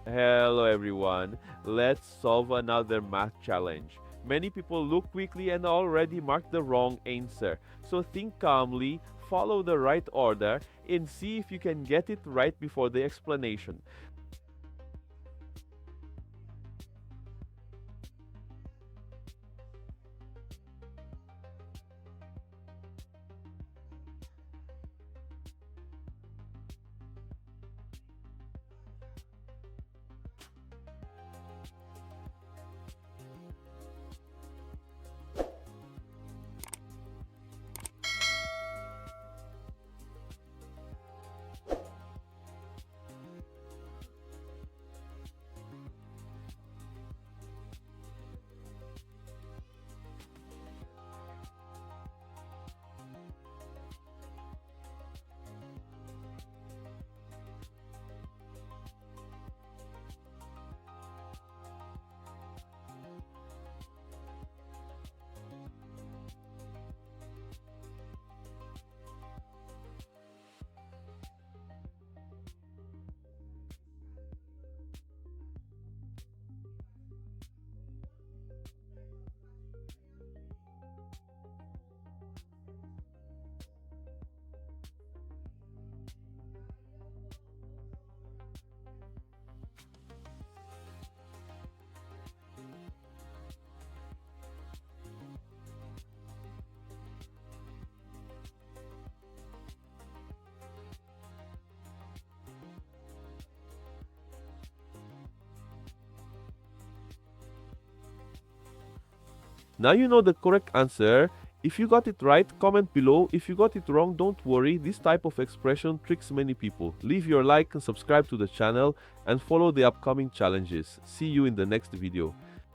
Hello everyone, let's solve another math challenge. Many people look quickly and already mark the wrong answer. So think calmly, follow the right order, and see if you can get it right before the explanation. Now you know the correct answer. If you got it right, comment below. If you got it wrong, don't worry. This type of expression tricks many people. Leave your like and subscribe to the channel and follow the upcoming challenges. See you in the next video.